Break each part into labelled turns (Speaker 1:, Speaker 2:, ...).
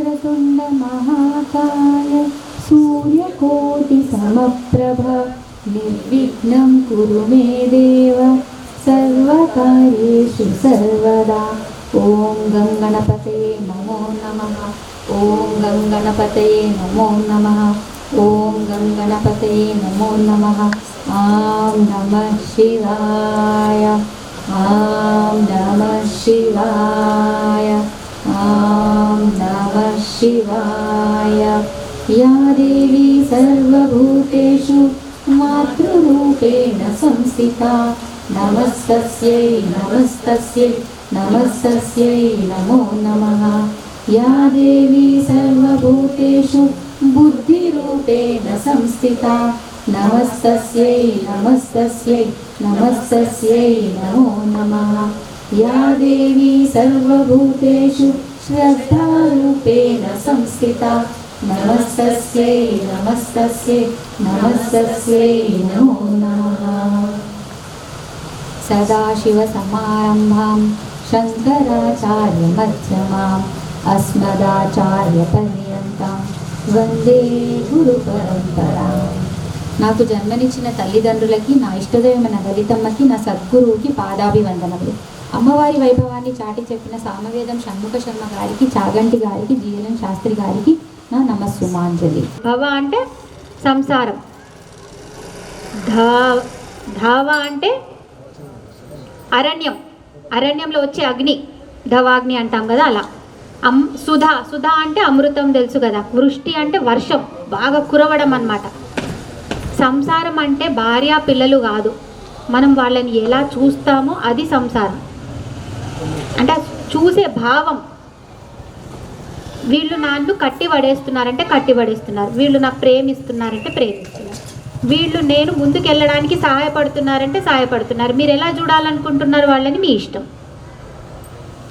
Speaker 1: वक्रतुण्डमहाकाय सूर्यकोटिसमप्रभ निर्विघ्नं कुरु मे देव सर्वकार्येषु सर्वदा। ॐ गङ्गणपतये नमो नमः। ॐ गङ्गणपतये नमो नमः। ॐ गङ्गणपतये नमो नमः। ॐ नमः शिवाय। ॐ नमः शिवाय। ॐ नमः शिवाय। या देवी सर्वभूतेषु मातृरूपेण संस्थिता नमस्तस्यै नमस्तस्यै नमस्तस्यै नमो नमः। या देवी सर्वभूतेषु बुद्धिरूपेण संस्थिता नमस्तस्यै नमस्तस्यै नमस्तस्यै नमो नमः। या देवी सर्वभूतेषु श्रद्धारूपेण संस्थिता नमस्तस्यै नमस्तस्यै नमस्तस्यै नमो नमः। सदाशिवसमारम्भां शङ्कराचार्यमध्यमाम् अस्मदाचार्यपर्यन्तां వందే గురు పరంపరా। నాకు జన్మనిచ్చిన తల్లిదండ్రులకి, నా ఇష్టదైవమైన లలితమ్మకి, నా సద్గురువుకి పాదాభివందనములు। అమ్మవారి వైభవాన్ని చాటి చెప్పిన సామవేదం షణ్ముఖ శర్మ గారికి, చాగంటి గారికి, జీఎల్ఎన్ శాస్త్రి గారికి నా నమస్సుమాంజలి। భవ అంటే సంసారం, ధావ అంటే అరణ్యం, అరణ్యంలో వచ్చే అగ్ని ధవాగ్ని అంటాం కదా అలా। సుధా, సుధా అంటే అమృతం తెలుసు కదా। వృష్టి అంటే వర్షం బాగా కురవడం అన్నమాట। సంసారం అంటే భార్య పిల్లలు కాదు, మనం వాళ్ళని ఎలా చూస్తామో అది సంసారం అంటే చూసే భావం। వీళ్ళు నన్ను కట్టి పడేస్తున్నారంటే కట్టి పడేస్తున్నారు, వీళ్ళు నాకు ప్రేమిస్తున్నారంటే ప్రేమిస్తున్నారు, వీళ్ళు నేను ముందుకెళ్ళడానికి సహాయపడుతున్నారంటే సహాయపడుతున్నారు, మీరు ఎలా చూడాలనుకుంటున్నారు వాళ్ళని మీ ఇష్టం।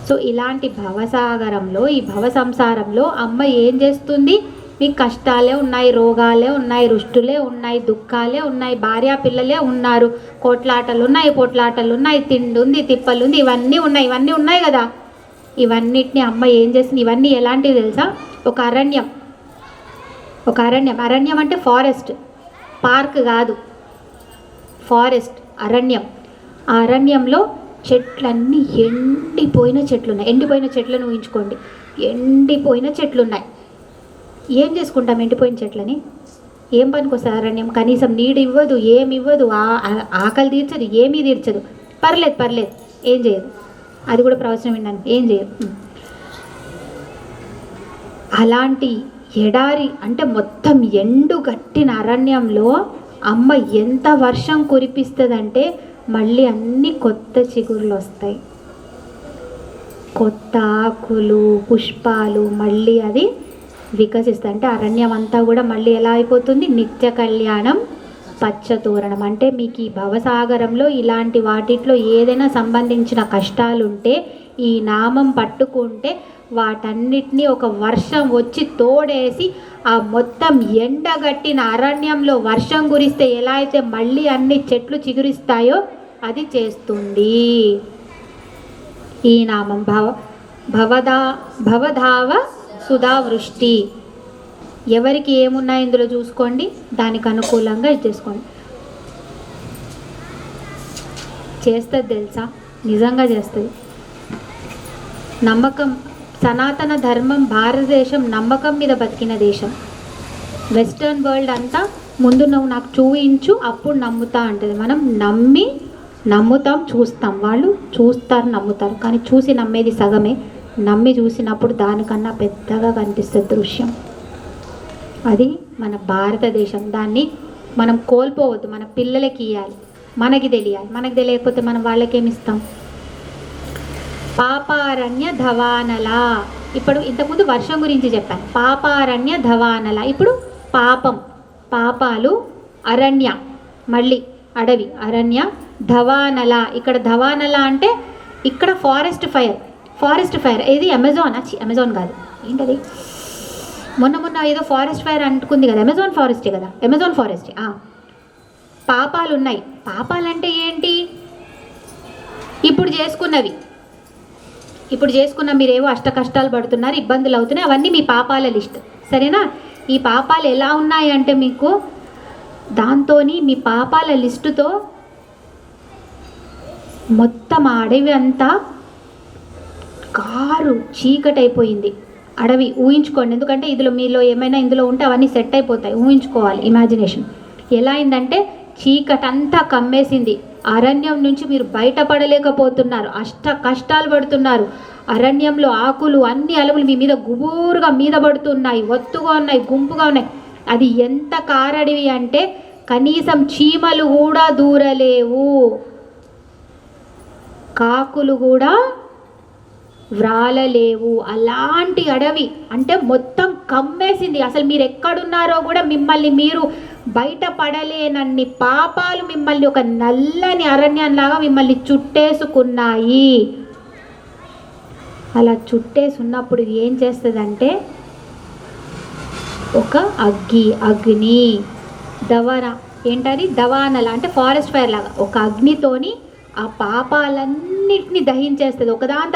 Speaker 1: సో ఇలాంటి భవసాగరంలో, ఈ భవ సంసారంలో అమ్మ ఏం చేస్తుంది? మీకు కష్టాలే ఉన్నాయి, రోగాలే ఉన్నాయి, రుష్టులే ఉన్నాయి, దుఃఖాలే ఉన్నాయి, భార్య పిల్లలే ఉన్నారు, కోట్లాటలు ఉన్నాయి, పోట్లాటలు ఉన్నాయి, తిండి ఉంది, తిప్పలు ఉంది, ఇవన్నీ ఉన్నాయి కదా। ఇవన్నిటిని అమ్మ ఏం చేస్తుంది? ఇవన్నీ ఎలాంటివి తెలుసా? ఒక అరణ్యం, ఒక అరణ్యం, అరణ్యం అంటే ఫారెస్ట్, పార్క్ కాదు, ఫారెస్ట్ అరణ్యం। ఆ అరణ్యంలో చెట్లన్నీ ఎండిపోయిన చెట్లు ఉన్నాయి, ఎండిపోయిన చెట్లను ఊహించుకోండి, ఎండిపోయిన చెట్లు ఉన్నాయి। ఏం చేసుకుంటాం ఎండిపోయిన చెట్లని? ఏం పనికొస్తుంది అరణ్యం? కనీసం నీడు ఇవ్వదు, ఏమి ఇవ్వదు, ఆకలి తీర్చదు, ఏమీ తీర్చదు, పర్లేదు ఏం చేయదు, అది కూడా ప్రవచనం విన్నాను, ఏం చేయదు। అలాంటి ఎడారి అంటే మొత్తం ఎండు గట్టిన అరణ్యంలో అమ్మ ఎంత వర్షం కురిపిస్తుందంటే మళ్ళీ అన్ని కొత్త చిగురులు వస్తాయి, కొత్త ఆకులు, పుష్పాలు, మళ్ళీ అది వికసిస్తాయి। అంటే అరణ్యం అంతా కూడా మళ్ళీ ఎలా అయిపోతుంది? నిత్య కళ్యాణం పచ్చతోరణం। అంటే మీకు ఈ భవసాగరంలో ఇలాంటి వాటిట్లో ఏదైనా సంబంధించిన కష్టాలుంటే ఈ నామం పట్టుకుంటే వాటన్నిటినీ ఒక వర్షం వచ్చి తోడేసి ఆ మొత్తం ఎండగట్టిన అరణ్యంలో వర్షం కురిస్తే ఎలా అయితే మళ్ళీ అన్ని చెట్లు చిగురిస్తాయో అది చేస్తుంది ఈ నామం। భవధావ సుధావృష్టి। ఎవరికి ఏమున్నాయి ఇందులో చూసుకోండి, దానికి అనుకూలంగా ఇది చేసుకోండి। చేస్తుంది తెలుసా, నిజంగా చేస్తుంది। నమ్మకం, సనాతన ధర్మం భారతదేశం నమ్మకం మీద బతికిన దేశం। వెస్టర్న్ వరల్డ్ అంతా ముందు నువ్వు నాకు చూయించు అప్పుడు నమ్ముతా అంటది, మనం నమ్ముతాం, చూస్తాం, వాళ్ళు చూస్తారు, నమ్ముతారు, కానీ చూసి నమ్మేది సగమే, నమ్మి చూసినప్పుడు దానికన్నా పెద్దగా కనిపిస్తుంది దృశ్యం। అది మన భారతదేశం, దాన్ని మనం కోల్పోవద్దు, మన పిల్లలకి ఇవ్వాలి, మనకి తెలియాలి, మనకి తెలియకపోతే మనం వాళ్ళకేమిస్తాం? పాపారణ్య ధవానల, ఇప్పుడు ఇంతకుముందు వర్షం గురించి చెప్పాను, పాపారణ్య ధవానల, ఇప్పుడు పాపం, పాపాలు, అరణ్య, మళ్ళీ అడవి, అరణ్య, ధవానల, ఇక్కడ ధవానల అంటే ఇక్కడ ఫారెస్ట్ ఫైర్, ఏది అమెజాన్ కాదు, ఏంటది మొన్న ఏదో ఫారెస్ట్ ఫైర్ అంటుకుంది కదా, అమెజాన్ ఫారెస్టే కదా, అమెజాన్ ఫారెస్టే। పాపాలు ఉన్నాయి, పాపాలంటే ఏంటి? ఇప్పుడు చేసుకున్నవి, ఇప్పుడు చేసుకున్న మీరేవో అష్ట కష్టాలు పడుతున్నారు, ఇబ్బందులు అవుతున్నాయి, అవన్నీ మీ పాపాల లిస్ట్. సరేనా? ఈ పాపాలు ఎలా ఉన్నాయి అంటే మీకు దాంతో మీ పాపాల లిస్టుతో మొత్తం ఆ అడవి అంతా కారు చీకటైపోయింది. అడవి ఊహించుకోండి, ఎందుకంటే ఇందులో మీలో ఏమైనా ఇందులో ఉంటే అవన్నీ సెట్ అయిపోతాయి. ఊహించుకోవాలి, ఇమాజినేషన్. ఎలా అయిందంటే చీకటంతా కమ్మేసింది. అరణ్యం నుంచి మీరు బయటపడలేకపోతున్నారు, అష్ట కష్టాలు పడుతున్నారు. అరణ్యంలో ఆకులు అన్ని అలములు మీ మీద గుబూరుగా మీద పడుతున్నాయి, ఒత్తుగా ఉన్నాయి, గుంపుగా ఉన్నాయి. అది ఎంత కారడివి అంటే కనీసం చీమలు కూడా దూరలేవు, కాకులు కూడా వ్రాలలేవు. అలాంటి అడవి అంటే మొత్తం కమ్మేసింది. అసలు మీరు ఎక్కడున్నారో కూడా మిమ్మల్ని మీరు బయటపడలేనన్ని పాపాలు మిమ్మల్ని ఒక నల్లని అరణ్యంలాగా మిమ్మల్ని చుట్టేసుకున్నాయి. అలా చుట్టేసి ఉన్నప్పుడు ఏం చేస్తుందంటే ఒక అగ్ని దవన, ఏంటది దవానల అంటే ఫారెస్ట్ ఫైర్ లాగా ఒక అగ్నితోని ఆ పాపాలన్నిటిని దహించేస్తుంది. ఒకదాని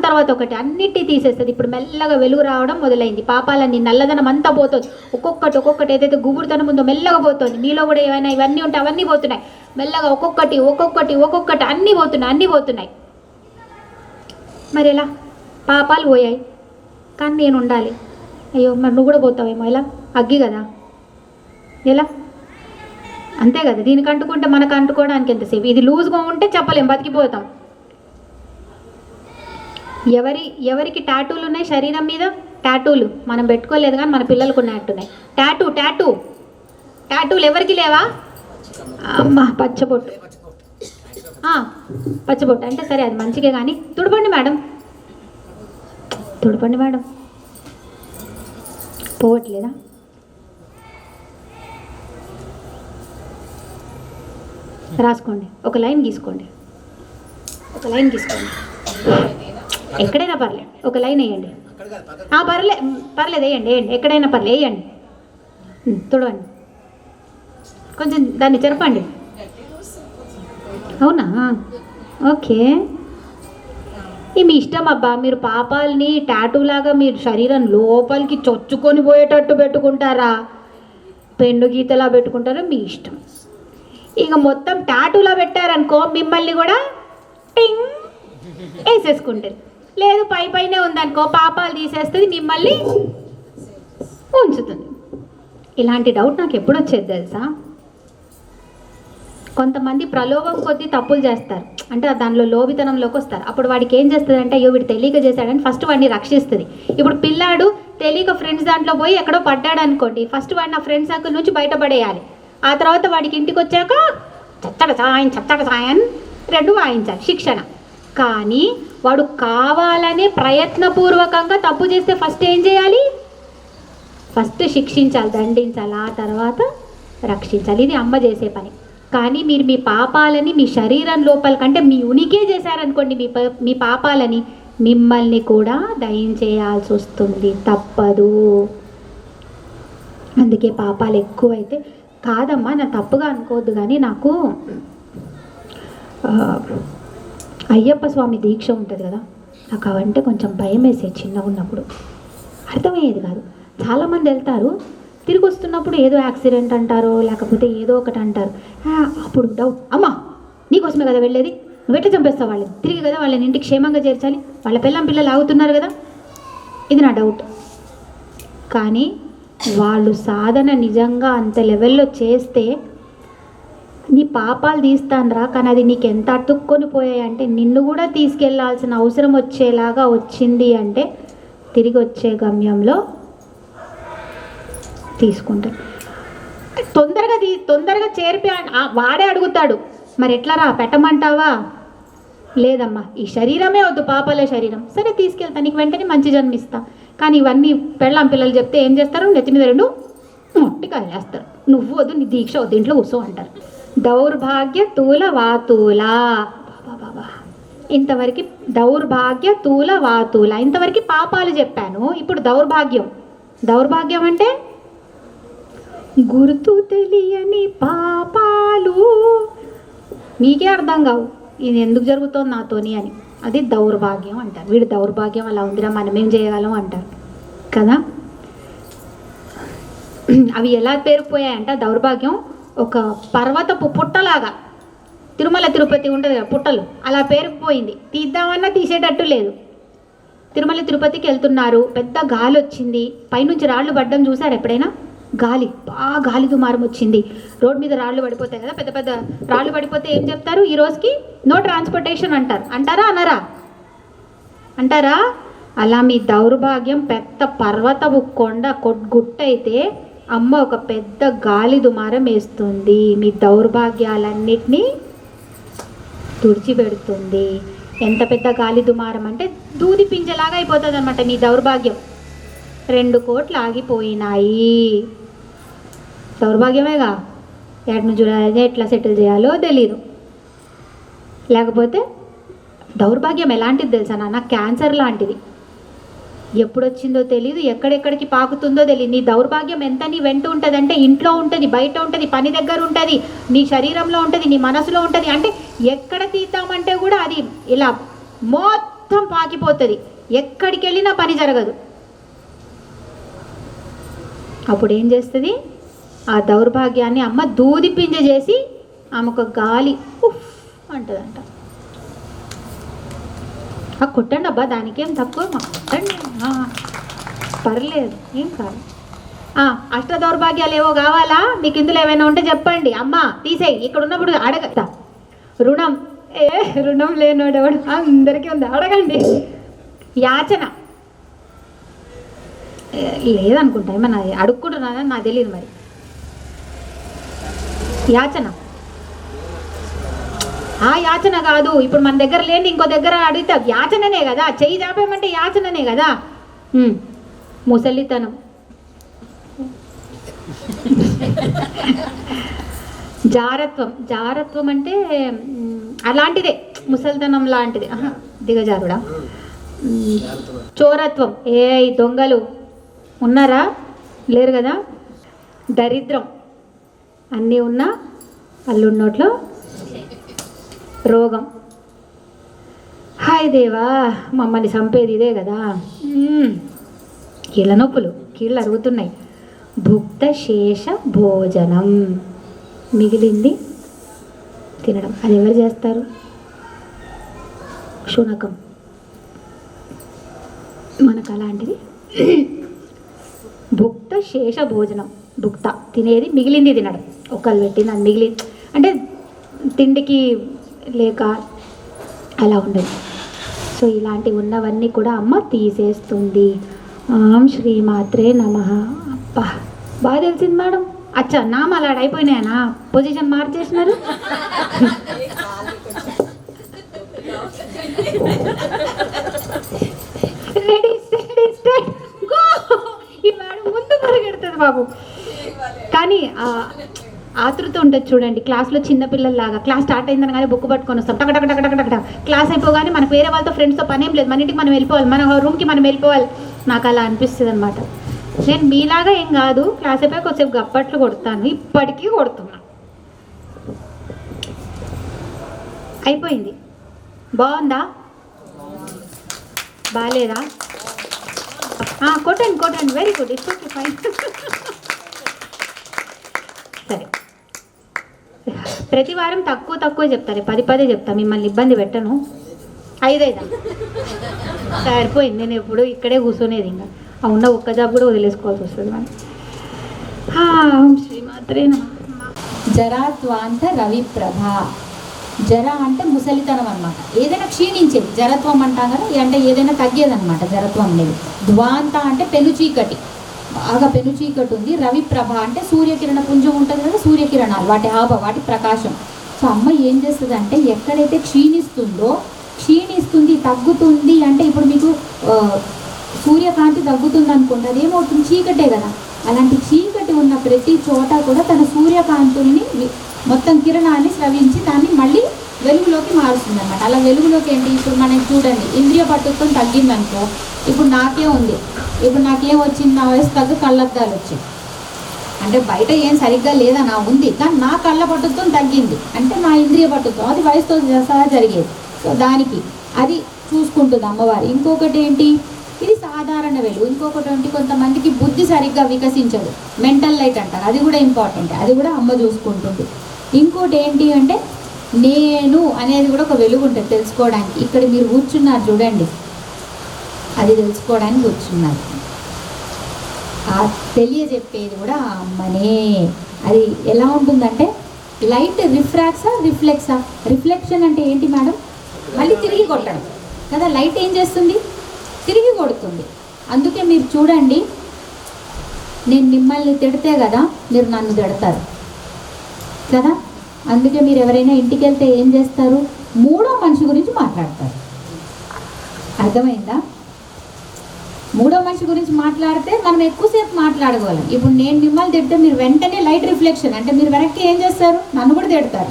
Speaker 1: తర్వాత ఒకటి అన్నిటినీ తీసేస్తుంది. ఇప్పుడు మెల్లగా వెలుగు రావడం మొదలైంది. పాపాలన్నీ నల్లదనం అంతా పోతుంది. ఒక్కొక్కటి ఏదైతే గుబురుతనం ఉందో మెల్లగా పోతుంది. మీలో కూడా ఏమైనా ఇవన్నీ ఉంటే అవన్నీ పోతున్నాయి. మెల్లగా ఒక్కొక్కటి అన్నీ పోతున్నాయి. మరి ఎలా? పాపాలు పోయాయి, కానీ నేను ఉండాలి. అయ్యో, మరి నువ్వు కూడా పోతావేమో. ఎలా? అగ్గి కదా, ఎలా? అంతే కదా. దీనికి అంటుకుంటే మనకు అంటుకోవడానికి ఎంతసేపు? ఇది లూజ్గా ఉంటే చెప్పలేం, బతికిపోతాం. ఎవరికి టాటూలు ఉన్నాయి శరీరం మీద? టాటూలు మనం పెట్టుకోలేదు, కానీ మన పిల్లలకు ఉన్నట్టున్నాయి. టాటూలు ఎవరికి లేవా? అమ్మ, పచ్చబొట్టు అంటే సరే, అది మంచిగా. కానీ తుడపండి మేడం, పోవట్లేదా? రాసుకోండి, ఒక లైన్ గీసుకోండి. ఎక్కడైనా పర్లేదు, ఒక లైన్ వేయండి. పర్లేదు వేయండి, ఎక్కడైనా పర్లేదు వేయండి. తుడవండి, కొంచెం దాన్ని చెరపండి. అవునా? ఓకే, మీ ఇష్టం అబ్బా. మీరు పాపాలని టాటూలాగా మీరు శరీరం లోపలికి చొచ్చుకొని పోయేటట్టు పెట్టుకుంటారా, పెండు గీతలా పెట్టుకుంటారా, మీ ఇష్టం. ఇక మొత్తం టాటూలా పెట్టారనుకో మిమ్మల్ని కూడా టింగ్ వేసేసుకుంటుంది. లేదు పైనే ఉందనుకో పాపాలు తీసేస్తుంది, మిమ్మల్ని ఉంచుతుంది. ఇలాంటి డౌట్ నాకు ఎప్పుడు వచ్చేది తెలుసా? కొంతమంది ప్రలోభం కొద్దీ తప్పులు చేస్తారు, అంటే దానిలో లోభితనంలోకి వస్తారు. అప్పుడు వాడికి ఏం చేస్తుంది అంటే, అయ్యో వీడు తెలియక చేశాడని ఫస్ట్ వాడిని రక్షిస్తుంది. ఇప్పుడు పిల్లాడు తెలియక ఫ్రెండ్స్ దాంట్లో పోయి ఎక్కడో పడ్డాడు అనుకోండి, ఫస్ట్ వాడిని ఆ ఫ్రెండ్స్ సర్కిల్ నుంచి బయటపడేయాలి. ఆ తర్వాత వాడికి ఇంటికి వచ్చాక చచ్చట సాయన్ 2 వాయించాలి శిక్షణ. కానీ వాడు కావాలనే ప్రయత్నపూర్వకంగా తప్పు చేస్తే ఫస్ట్ ఏం చేయాలి? ఫస్ట్ శిక్షించాలి, దండించాలి, ఆ తర్వాత రక్షించాలి. ఇది అమ్మ చేసే పని. కానీ మీరు మీ పాపాలని మీ శరీరం లోపల కంటే మీ ఉనికే చేశారనుకోండి, మీ పాపాలని మిమ్మల్ని కూడా దయించేయాల్సి వస్తుంది, తప్పదు. అందుకే పాపాలు ఎక్కువైతే, కాదమ్మా నా తప్పుగా అనుకోవద్దు, కానీ నాకు అయ్యప్ప స్వామి దీక్ష ఉంటుంది కదా, నాకు అవంటే కొంచెం భయం వేసేది చిన్నగా ఉన్నప్పుడు. అర్థమయ్యేది కాదు. చాలామంది వెళ్తారు, తిరిగి వస్తున్నప్పుడు ఏదో యాక్సిడెంట్ అంటారో లేకపోతే ఏదో ఒకటి అంటారు. అప్పుడు డౌట్, అమ్మా నీకోసమే కదా వెళ్ళేది, నువ్వు ఎట్లా చంపేస్తావు వాళ్ళని, తిరిగి కదా వాళ్ళని ఇంటికి క్షేమంగా చేర్చాలి, వాళ్ళ పిల్లలు ఆగుతున్నారు కదా. ఇది నా డౌట్. కానీ వాళ్ళు సాధన నిజంగా అంత లెవెల్లో చేస్తే నీ పాపాలు తీస్తానరా, కానీ అది నీకు ఎంత అతుక్కొని పోయాయి అంటే నిన్ను కూడా తీసుకెళ్లాల్సిన అవసరం వచ్చేలాగా వచ్చింది అంటే తిరిగి వచ్చే గమ్యంలో తీసుకుంటాడు. తొందరగా చేర్పి వాడే అడుగుతాడు, మరి ఎట్లా పెట్టమంటావా? లేదమ్మా ఈ శరీరమే వద్దు, పాపాలే శరీరం, సరే తీసుకెళ్తా, నీకు వెంటనే మంచి జన్మిస్తా. కానీ ఇవన్నీ పిల్లలు చెప్తే ఏం చేస్తారు? నెత్తి మీద 2 మొట్టికాయలు వేస్తారు. నువ్వు వద్దు, నీ దీక్ష వద్దు, ఇంట్లో కూర్చో అంటారు. దౌర్భాగ్య తూల వాతూల, బాబా ఇంతవరకు దౌర్భాగ్య తూల వాతూల, ఇంతవరకు పాపాలు చెప్పాను. ఇప్పుడు దౌర్భాగ్యం అంటే గుర్తు తెలియని పాపాలు. మీకే అర్థం కావు ఇది ఎందుకు జరుగుతోంది నాతోని అని. అది దౌర్భాగ్యం అంటారు. వీడి దౌర్భాగ్యం అలా ఉందిరా, మనమేం చేయగలం అంటారు కదా. అవి ఎలా పేరుకుపోయాయంట, దౌర్భాగ్యం ఒక పర్వతపు పుట్టలాగా, తిరుమల తిరుపతి ఉంటుంది కదా పుట్టలు, అలా పేరుకుపోయింది. తీద్దామన్నా తీసేటట్టు లేదు. తిరుమల తిరుపతికి వెళ్తున్నారు, పెద్ద గాలి వచ్చింది, పైనుంచి రాళ్ళు పడ్డం చూసారు ఎప్పుడైనా? గాలి, బాగా గాలి దుమారం వచ్చింది, రోడ్ మీద రాళ్ళు పడిపోతాయి కదా, పెద్ద పెద్ద రాళ్ళు పడిపోతే ఏం చెప్తారు? ఈ రోజుకి నో ట్రాన్స్పోర్టేషన్ అంటారు. అంటారా అనరా? అంటారా? అలా మీ దౌర్భాగ్యం పెద్ద పర్వతపు కొండ గుట్ట అయితే అమ్మ ఒక పెద్ద గాలి దుమారం వేస్తుంది, మీ దౌర్భాగ్యాలన్నిటినీ తుడిచిపెడుతుంది. ఎంత పెద్ద గాలి దుమారం అంటే దూది పింజలాగా అయిపోతుంది అనమాట మీ దౌర్భాగ్యం. 2 కోట్లు ఆగిపోయినాయి. దౌర్భాగ్యమేగా, ఎక్కడి నుంచి ఎట్లా సెటిల్ చేయాలో తెలియదు. లేకపోతే దౌర్భాగ్యం ఎలాంటిది తెలుసా నాన్న? క్యాన్సర్ లాంటిది. ఎప్పుడు వచ్చిందో తెలియదు, ఎక్కడెక్కడికి పాకుతుందో తెలియదు. నీ దౌర్భాగ్యం ఎంత నీ వెంట ఉంటుంది అంటే, ఇంట్లో ఉంటుంది, బయట ఉంటుంది, పని దగ్గర ఉంటుంది, నీ శరీరంలో ఉంటుంది, నీ మనసులో ఉంటుంది. అంటే ఎక్కడ తీద్దామంటే కూడా అది ఇలా మొత్తం పాకిపోతుంది, ఎక్కడికి వెళ్ళినా పని జరగదు. అప్పుడు ఏం చేస్తుంది? ఆ దౌర్భాగ్యాన్ని అమ్మ దూది పింజ చేసి ఆమె ఒక గాలి ఉఫ్ అంటదంట. కొట్టండి అబ్బా, దానికేం తక్కువ, కొట్టండి, పర్లేదు, ఏం కాదు. అష్ట దౌర్భాగ్యాలు ఏవో కావాలా మీకు? ఇందులో ఏమైనా ఉంటే చెప్పండి, అమ్మ తీసేయి, ఇక్కడ ఉన్నప్పుడు అడగతా. రుణం, రుణం లేనోడు ఎవడు? అందరికీ ఉంది, అడగండి. యాచన లేదనుకుంటా, ఏమన్నా అడుక్కుంటున్నానని నాకు తెలియదు మరి. యాచన, యాచన కాదు, ఇప్పుడు మన దగ్గర లేని ఇంకో దగ్గర అడిగితే యాచననే కదా. చెయ్యి చాపేమంటే యాచననే కదా. ముసలితనం, జారత్వం. జారత్వం అంటే అలాంటిదే, ముసలితనం లాంటిది. దిగజారుడా. చోరత్వం, దొంగలు ఉన్నారా? లేరు కదా. దరిద్రం, అన్నీ ఉన్నా అల్లున్నోట్లో రోగం. హాయ్ దేవా, మమ్మల్ని చంపేది ఇదే కదా. కీళ్ళ నొప్పులు, కీళ్ళు అరుగుతున్నాయి. భుక్త శేష భోజనం, మిగిలింది తినడం. అది ఎవరు చేస్తారు? శునకం. మనకు అలాంటిది భుక్త శేష భోజనం. భుక్త తినేది, మిగిలింది తినడం. ఒకళ్ళు పెట్టింది అది మిగిలి అంటే తిండికి లేక అలా ఉండదు. సో ఇలాంటివి ఉన్నవన్నీ కూడా అమ్మ తీసేస్తుంది. శ్రీమాత్రే నమః. అబ్బా, బాగా తెలిసింది మేడం. అచ్చా, నామాలు ఆడ అయిపోయినాయనా? పొజిషన్ మార్చేసినారు. ఈ మేడం ముందు పరిగెడుతుంది బాబు. కానీ ఆతృత ఉంటుంది చూడండి. క్లాస్లో చిన్నపిల్లల్లాగా క్లాస్ స్టార్ట్ అయిందని కానీ బుక్ పట్టుకొని వస్తాం, టక టక టక టక టక. క్లాస్ అయిపోగానే మనకు వేరే వాళ్ళతో ఫ్రెండ్స్తో పని ఏం లేదు, మన ఇంటికి మనం వెళ్ళిపోవాలి, మన రూమ్కి మనం వెళ్ళిపోవాలి. నాకు అలా అనిపిస్తుంది అనమాట. నేను మీలాగా ఏం కాదు, క్లాస్ అయిపోయి కొద్దిసేపు గప్పట్లు కొడతాను, ఇప్పటికీ కొడుతున్నా. అయిపోయింది. బాగుందా? బాగాలేదా? కొట్టండి కొట్టండి, very good, it's okay, fine. సరే, ప్రతి వారం తక్కువ తక్కువ చెప్తారు, 10 చెప్తా, మిమ్మల్ని ఇబ్బంది పెట్టను. 5 సరిపోయింది. నేను ఎప్పుడు ఇక్కడే కూర్చునేది, ఇంకా ఉన్న ఒక్క జాబ్ కూడా వదిలేసుకోవాల్సి వస్తుంది మనం. శ్రీమాత్రే నమః. జరాత్వాంత రవిప్రభ. జర అంటే ముసలితనం అనమాట, ఏదైనా క్షీణించేది. జరత్వం అంటాం కదా, అంటే ఏదైనా తగ్గేదనమాట జరత్వం అనేది. ద్వాంత అంటే పెను చీకటి, బాగా పెను చీకటి ఉంది. రవిప్రభ అంటే సూర్యకిరణ పుంజం ఉంటుంది కదా, సూర్యకిరణాలు, వాటి ఆభ, వాటి ప్రకాశం. సో అమ్మ ఏం చేస్తుంది అంటే, ఎక్కడైతే క్షీణిస్తుంది, తగ్గుతుంది అంటే, ఇప్పుడు మీకు సూర్యకాంతి తగ్గుతుంది అనుకోండి, అదేమవుతుంది? చీకటే కదా. అలాంటి చీకటి ఉన్న ప్రతి చోట కూడా తన సూర్యకాంతుల్ని మొత్తం కిరణాన్ని స్రవించి దాన్ని మళ్ళీ వెలుగులోకి మారుస్తుంది అనమాట. అలా వెలుగులోకి ఏంటి, ఇప్పుడు మనకి చూడండి, ఇంద్రియ పట్టుత్వం తగ్గిందనుకో, ఇప్పుడు నాకేం ఉంది, ఇప్పుడు నాకేం వచ్చింది, నా వయసు తగ్గ కళ్ళద్దాలు వచ్చాయి. అంటే బయట ఏం సరిగ్గా లేదా, నా ఉంది, కానీ నా కళ్ళ పట్టుత్వం తగ్గింది అంటే నా ఇంద్రియ పట్టుత్వం, అది వయసుతో సహా జరిగేది. సో దానికి అది
Speaker 2: చూసుకుంటుంది అమ్మవారు. ఇంకొకటి ఏంటి, ఇది సాధారణ వెలుగు. ఇంకొకటి ఏంటి, కొంతమందికి బుద్ధి సరిగ్గా వికసించదు, మెంటల్ లైట్ అంటారు, అది కూడా ఇంపార్టెంట్, అది కూడా అమ్మ చూసుకుంటుంది. ఇంకోటి ఏంటి అంటే నేను అనేది కూడా ఒక వెలుగు ఉంటుంది తెలుసుకోవడానికి. ఇక్కడ మీరు కూర్చున్నారు చూడండి, అది తెలుసుకోవడానికి కూర్చున్నారు. ఆ తెలియజెప్పేది కూడా ఆ అమ్మనే. అది ఎలా ఉంటుందంటే లైట్ రిఫ్రాక్సా రిఫ్లెక్సా? రిఫ్లెక్షన్ అంటే ఏంటి మేడం? మళ్ళీ తిరిగి కొట్టడం కదా. లైట్ ఏం చేస్తుంది? తిరిగి కొడుతుంది. అందుకే మీరు చూడండి, నేను మిమ్మల్ని తిడితే కదా మీరు నన్ను తిడతారు కదా. అందుకే మీరు ఎవరైనా ఇంటికి వెళ్తే ఏం చేస్తారు? మూడో మనిషి గురించి మాట్లాడతారు. అర్థమైందా? మూడో మనిషి గురించి మాట్లాడితే మనం ఎక్కువసేపు మాట్లాడగలం. ఇప్పుడు నేను మిమ్మల్ని తిడితే మీరు వెంటనే లైట్ రిఫ్లెక్షన్ అంటే మీరు వెనక్కి ఏం చేస్తారు? నన్ను కూడా తిడతారు.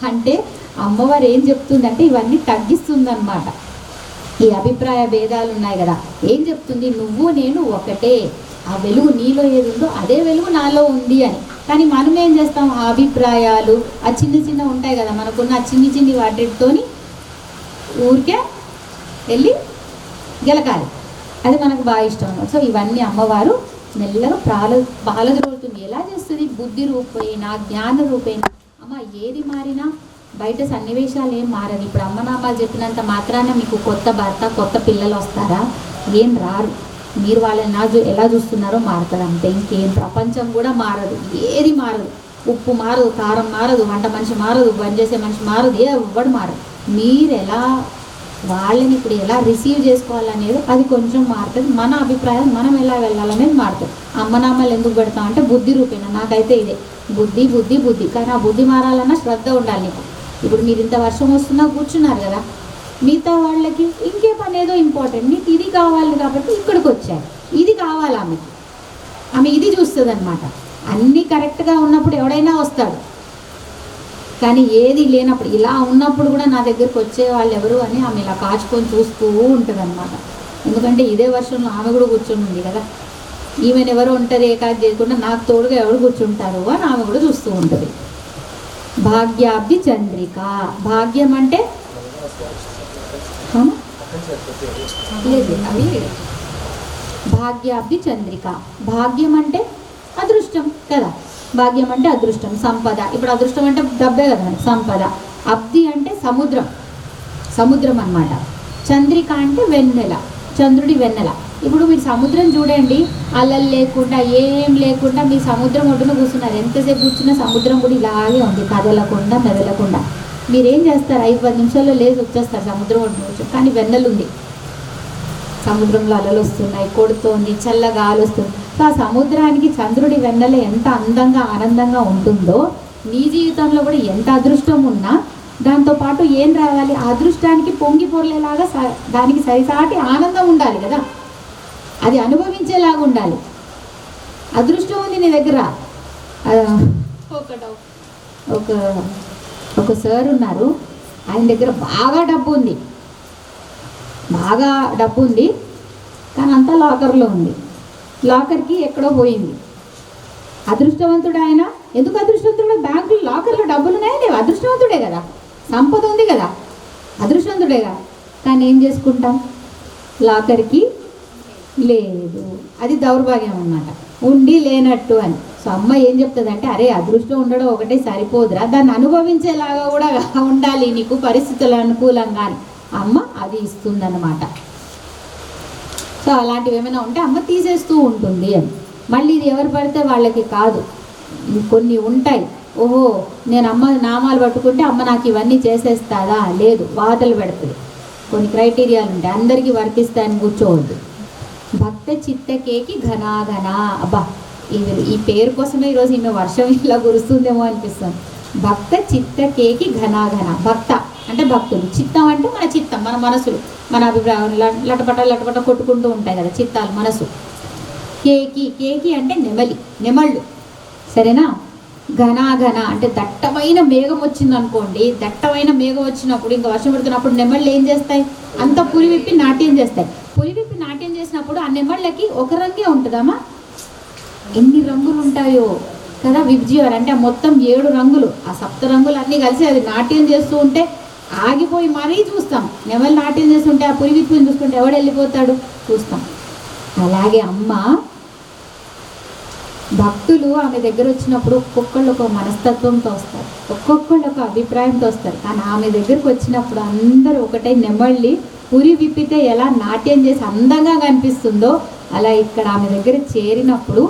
Speaker 2: అంటే అమ్మవారు ఏం చెప్తుందంటే ఇవన్నీ తగ్గిస్తుందన్నమాట. ఈ అభిప్రాయ భేదాలు ఉన్నాయి కదా, ఏం చెప్తుంది? నువ్వు నేను ఒకటే, ఆ వెలుగు నీలో ఏది ఉందో అదే వెలుగు నాలో ఉంది అని. కానీ మనం ఏం చేస్తాం? ఆ అభిప్రాయాలు, ఆ చిన్న చిన్న ఉంటాయి కదా మనకున్న ఆ చిన్ని చిన్ని వాటితోని ఊరికే వెళ్ళి గెలకాలి, అది మనకు బాగా ఇష్టం అన్నమాట. సో ఇవన్నీ అమ్మవారు మెల్లగా పాలద్రోలుతుంది. ఎలా చేస్తుంది? బుద్ధి రూపేణ, జ్ఞాన రూపేణ. అమ్మ ఏది మారినా బయట సన్నివేశాలు ఏం మారదు. ఇప్పుడు అమ్మనామాలు చెప్పినంత మాత్రాన మీకు కొత్త భర్త, కొత్త పిల్లలు వస్తారా? ఏం రారు. మీరు వాళ్ళని ఎలా చూస్తున్నారో మారుతారు అంతే. ఇంకేం ప్రపంచం కూడా మారదు, ఏది మారదు. ఉప్పు మారదు, కారం మారదు, వంట మనిషి మారదు, పని చేసే మనిషి మారదు, ఎవ్వడు మారదు. మీరు ఎలా వాళ్ళని ఇప్పుడు ఎలా రిసీవ్ చేసుకోవాలనేది అది కొంచెం మారుతుంది. మన అభిప్రాయం మనం ఎలా వెళ్ళాలనేది మారుతుంది. అమ్మనామాలు ఎందుకు పెడతాం అంటే బుద్ధి రూపేణ. నాకైతే ఇదే బుద్ధి బుద్ధి బుద్ధి. కానీ ఆ బుద్ధి మారాలన్నా శ్రద్ధ ఉండాలి నీకు. ఇప్పుడు మీరు ఇంత వర్షం వస్తున్నా కూర్చున్నారు కదా, మిగతా వాళ్ళకి ఇంకే పని ఏదో ఇంపార్టెంట్, నీకు ఇది కావాలి కాబట్టి ఇక్కడికి వచ్చారు, ఇది కావాలి ఆమెకి, ఆమె ఇది చూస్తుంది అనమాట. అన్నీ కరెక్ట్గా ఉన్నప్పుడు ఎవడైనా వస్తాడు, కానీ ఏది లేనప్పుడు ఇలా ఉన్నప్పుడు కూడా నా దగ్గరికి వచ్చే వాళ్ళు ఎవరు అని ఆమె ఇలా కాచుకొని చూస్తూ ఉంటుంది అనమాట. ఎందుకంటే ఇదే వర్షంలో ఆమె కూడా కూర్చొని ఉంది కదా, ఈమెను ఎవరు ఉంటుంది ఏకాకి చేయకుండా నాకు తోడుగా ఎవరు కూర్చుంటారు అని ఆమె కూడా చూస్తూ ఉంటుంది. భాగ్యాబ్ది చంద్రిక. భాగ్యం అంటే లేదు, అది భాగ్యాబ్ది చంద్రిక. భాగ్యం అంటే అదృష్టం కదా, భాగ్యం అంటే అదృష్టం, సంపద. ఇప్పుడు అదృష్టం అంటే డబ్బే కదా మనకి సంపద. అబ్ది అంటే సముద్రం, సముద్రం అన్నమాట. చంద్రిక అంటే వెన్నెల, చంద్రుడి వెన్నెల. ఇప్పుడు మీరు సముద్రం చూడండి, అలలు లేకుండా ఏం లేకుండా మీ సముద్రం ఒడ్డున కూర్చున్నారు. ఎంతసేపు కూర్చున్నా సముద్రం కూడా ఇలాగే ఉంది, కదలకుండా మెదలకుండా. మీరేం చేస్తారు? 5-10 నిమిషాల్లో లేచి వచ్చేస్తారు సముద్రం ఒడ్డున కూర్చొని. కానీ వెన్నెలు ఉంది, సముద్రంలో అలలు వస్తున్నాయి, కొడుతోంది, చల్ల గాలి వస్తుంది. సో ఆ సముద్రానికి చంద్రుడి వెన్నెల ఎంత అందంగా ఆనందంగా ఉంటుందో నీ జీవితంలో కూడా ఎంత అదృష్టం ఉన్నా దాంతోపాటు ఏం రావాలి? ఆ అదృష్టానికి పొంగి పొరలేలాగా దానికి సరిసాటి ఆనందం ఉండాలి కదా, అది అనుభవించేలాగా ఉండాలి. అదృష్టం ఉంది నీ దగ్గర. ఒక సార్ ఉన్నారు, ఆయన దగ్గర బాగా డబ్బు ఉంది, బాగా డబ్బు ఉంది, కానీ అంతా లాకర్లో ఉంది. లాకర్కి ఎక్కడో పోయింది. అదృష్టవంతుడు ఆయన. ఎందుకు అదృష్టవంతుడు? బ్యాంకులో లాకర్లో డబ్బులు ఉన్నాయా లేవు? అదృష్టవంతుడే కదా, సంపద ఉంది కదా, అదృష్టవంతుడేగా. కానీ ఏం చేసుకుంటాం? లాకర్కి లేదు. అది దౌర్భాగ్యం అన్నమాట, ఉండి లేనట్టు అని. సో అమ్మ ఏం చెప్తుందంటే, అరే అదృష్టం ఉండడం ఒకటే సరిపోదురా, దాన్ని అనుభవించేలాగా కూడా ఉండాలి నీకు పరిస్థితులు అనుకూలంగా అని అమ్మ అది ఇస్తుందన్నమాట. సో అలాంటివి ఏమైనా ఉంటే అమ్మ తీసేస్తూ ఉంటుంది అని. మళ్ళీ ఇది ఎవరు పడితే వాళ్ళకి కాదు, కొన్ని ఉంటాయి. ఓహో నేను అమ్మ నామాలు పట్టుకుంటే అమ్మ నాకు ఇవన్నీ చేసేస్తాదా? లేదు, వాతలు పెడుతుంది. కొన్ని క్రైటీరియాలు ఉంటాయి, అందరికీ వర్తిస్తాయని కూర్చోవద్దు. భక్త చిత్తకేకి ఘనాఘన. అబ్బా ఈ పేరు కోసమే ఈరోజు ఈమె వర్షం ఇలా కురుస్తుందేమో అనిపిస్తుంది. భక్త చిత్తకేకి ఘనాఘన. భక్త అంటే భక్తులు, చిత్తం అంటే మన చిత్తం, మన మనసులు, మన అభిప్రాయం లటపట కొట్టుకుంటూ ఉంటాయి కదా చిత్తాలు, మనసు. కేకి, కేకి అంటే నెమలి, నెమళ్ళు, సరేనా? ఘనాఘన అంటే దట్టమైన మేఘం వచ్చింది అనుకోండి, దట్టమైన మేఘం వచ్చినప్పుడు ఇంకా వర్షం పడుతున్నప్పుడు నెమళ్ళు ఏం చేస్తాయి? అంత పులి విప్పి నాట్యం చేస్తాయి. పులి విప్పి నాట్యం చేసినప్పుడు ఆ నెమళ్ళకి ఒక రంగే ఉంటుందమ్మా, ఎన్ని రంగులు ఉంటాయో కదా. విబ్జిఆర్ అంటే మొత్తం 7 రంగులు, ఆ 7 రంగులు అన్నీ కలిసి అది నాట్యం చేస్తూ ఉంటే ఆగిపోయి మరీ చూస్తాం. నెమలి నాట్యం చేస్తుంటే ఆ పురి విప్పుని చూస్తుంటే ఎవడు వెళ్ళిపోతాడు, చూస్తాం. అలాగే అమ్మ భక్తులు ఆమె దగ్గర వచ్చినప్పుడు ఒక్కొక్కళ్ళు ఒక మనస్తత్వంతో వస్తారు, ఒక్కొక్కళ్ళు ఒక అభిప్రాయంతో వస్తారు. కానీ ఆమె దగ్గరకు వచ్చినప్పుడు అందరూ ఒకటే నెమళ్ళి పురి విప్పితే ఎలా నాట్యం చేసి అందంగా కనిపిస్తుందో అలా ఇక్కడ ఆమె దగ్గర చేరినప్పుడు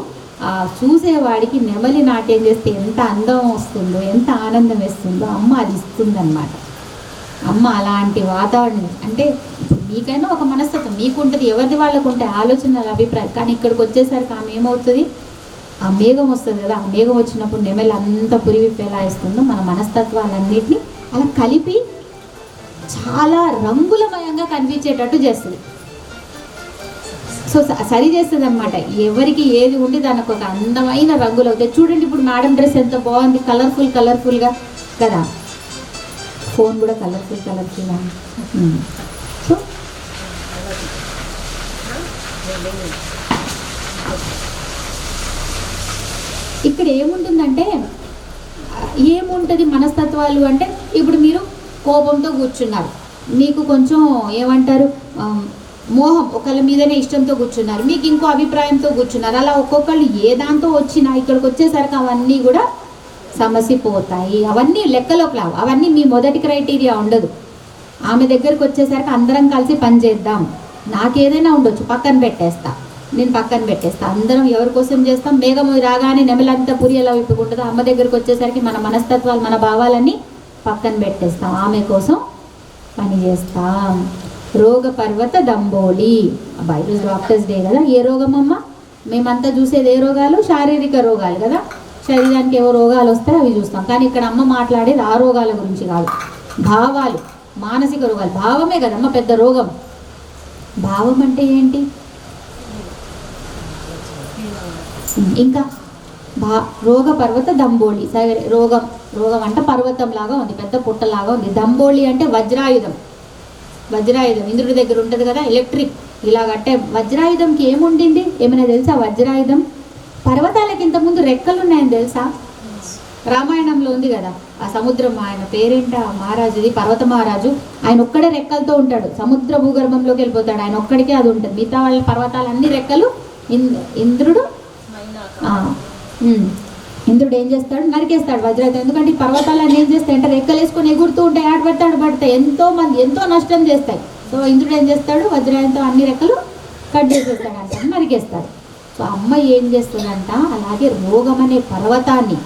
Speaker 2: ఆ చూసేవాడికి నెమలి నాట్యం చేస్తే ఎంత అందం వస్తుందో, ఎంత ఆనందం వేస్తుందో అమ్మ అది ఇస్తుందన్నమాట. అమ్మ అలాంటి వాతావరణం అంటే మీకైనా ఒక మనస్తత్వం మీకుంటుంది, ఎవరిది వాళ్ళకు ఉంటాయి ఆలోచనలు, అభిప్రాయం. కానీ ఇక్కడికి వచ్చేసరికి ఆమె ఏమవుతుంది, ఆ మేఘం వస్తుంది కదా, ఆ మేఘం వచ్చినప్పుడు నెమలి అంత పురివిప్పి ఎలా ఇస్తుందో మన మనస్తత్వాలన్నిటినీ అలా కలిపి చాలా రంగులమయంగా కనిపించేటట్టు చేస్తుంది. సో సరి చేస్తుంది అనమాట. ఎవరికి ఏది ఉండి దానికి ఒక అందమైన రంగులు అవుతాయి. చూడండి ఇప్పుడు మేడం డ్రెస్ ఎంత బాగుంది, కలర్ఫుల్గా కదా. ఫోన్ కూడా కలర్ఫుల్గా. సో ఇక్కడ ఏముంటుందంటే, ఏముంటుంది మనస్తత్వాలు అంటే, ఇప్పుడు మీరు కోపంతో కూర్చున్నారు, మీకు కొంచెం ఏమంటారు మోహం, ఒకళ్ళ మీదనే ఇష్టంతో కూర్చున్నారు, మీకు ఇంకో అభిప్రాయంతో కూర్చున్నారు. అలా ఒక్కొక్కళ్ళు ఏ దాంతో వచ్చినా ఇక్కడికి వచ్చేసరికి అవన్నీ కూడా సమసిపోతాయి. అవన్నీ లెక్కలోకి రావు. అవన్నీ మీ మొదటి క్రైటీరియా ఉండదు. ఆమె దగ్గరకు వచ్చేసరికి అందరం కలిసి పని చేద్దాం, నాకేదైనా ఉండొచ్చు నేను పక్కన పెట్టేస్తా. అందరం ఎవరి కోసం చేస్తాం, మేఘం రాగానే నెమలంతా పురి ఎలా విప్పుకుంటుందో అమ్మ దగ్గరకు వచ్చేసరికి మన మనస్తత్వాలు, మన భావాలన్నీ పక్కన పెట్టేస్తాం, ఆమె కోసం పని చేస్తాం. రోగ పర్వత దంబోలి. అబ్బా ఈరోజు డాక్టర్స్ డే కదా. ఏ రోగం అమ్మ? మేమంతా చూసేది ఏ రోగాలు? శారీరక రోగాలు కదా. శరీరానికి ఏవో రోగాలు వస్తాయి అవి చూస్తాం. కానీ ఇక్కడ అమ్మ మాట్లాడేది ఆ రోగాల గురించి కాదు, భావాలు, మానసిక రోగాలు. భావమే కదమ్మ పెద్ద రోగం. భావం అంటే ఏంటి? ఇంకా రోగ పర్వత దంబోళి. సరే, రోగం అంటే పర్వతం లాగా ఉంది, పెద్ద పుట్టలాగా ఉంది. దంబోళి అంటే వజ్రాయుధం. ఇంద్రుడి దగ్గర ఉంటుంది కదా, ఎలక్ట్రిక్ ఇలాగంటే. వజ్రాయుధంకి ఏముండింది ఏమైనా తెలుసా? వజ్రాయుధం పర్వతాలకి ఇంతకుముందు రెక్కలు ఉన్నాయని తెలుసా? రామాయణంలో ఉంది కదా, ఆ సముద్రం, ఆయన పేరేంట మహారాజుది, పర్వత మహారాజు. ఆయన ఒక్కడే రెక్కలతో ఉంటాడు, సముద్ర భూగర్భంలోకి వెళ్ళిపోతాడు, ఆయన ఒక్కడికే అది ఉంటుంది. మిగతా వాళ్ళ పర్వతాలన్నీ రెక్కలు. ఇంద్రుడు ఏం చేస్తాడు? నరికేస్తాడు వజ్రాయుధం. ఎందుకంటే ఈ పర్వతాలన్నీ ఏం చేస్తాయి అంటే రెక్కలు వేసుకొని ఎగురుతూ ఉంటాయి, ఆడబడతాయి, ఎంతో నష్టం చేస్తాయి. సో ఇంద్రుడు ఏం చేస్తాడు? వజ్రాయుధంతో అన్ని రెక్కలు కట్ చేసేస్తాడు అంటారు, నరికేస్తాడు. సో అమ్మ ఏం చేస్తుందంట, అలాగే రోగం అనే పర్వతాన్ని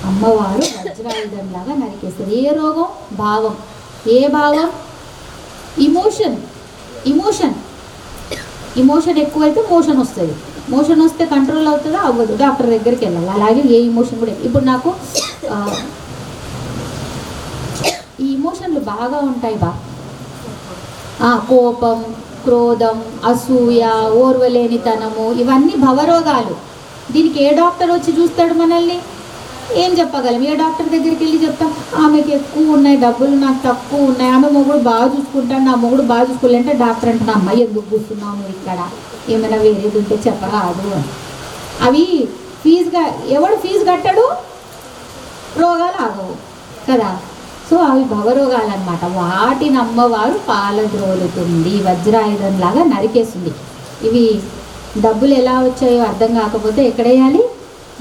Speaker 2: అమ్మవారు వజ్రాయుధం లాగా నరికేస్తుంది. ఏ రోగం? భావం. ఏ భావం? ఇమోషన్ ఎక్కువైతే మోషన్ వస్తుంది. మోషన్ వస్తే కంట్రోల్ అవుతుందా? అవ్వదు, డాక్టర్ దగ్గరికి వెళ్ళాలి. అలాగే ఏ ఇమోషన్ కూడా. ఇప్పుడు నాకు ఈ ఇమోషన్లు బాగా ఉంటాయి కోపం, క్రోధం, అసూయ, ఓర్వలేనితనము, ఇవన్నీ భవరోగాలు. దీనికి ఏ డాక్టర్ వచ్చి చూస్తాడు మనల్ని? ఏం చెప్పగలం? ఏ డాక్టర్ దగ్గరికి వెళ్ళి చెప్తాం ఆమెకి ఎక్కువ ఉన్నాయి డబ్బులు, నాకు తక్కువ ఉన్నాయి, ఆమె మొగుడు బాగా చూసుకుంటాడు, నా మొగుడు బాగా చూసుకోవాలంటే డాక్టర్ అంటే అమ్మాయి ఎందుకు కూర్చున్నాము ఇక్కడ, ఏమైనా వేరేది ఉంటే చెప్పరాదు అని. అవి ఎవడు ఫీజు కట్టడు, రోగాలు ఆగవు కదా. సో అవి భవరోగాలు అనమాట. వాటిని అమ్మవారు పాలద్రోలుతుంది, వజ్రాయుధం లాగా నరికేస్తుంది. ఇవి డబ్బులు ఎలా వచ్చాయో అర్థం కాకపోతే ఎక్కడేయాలి?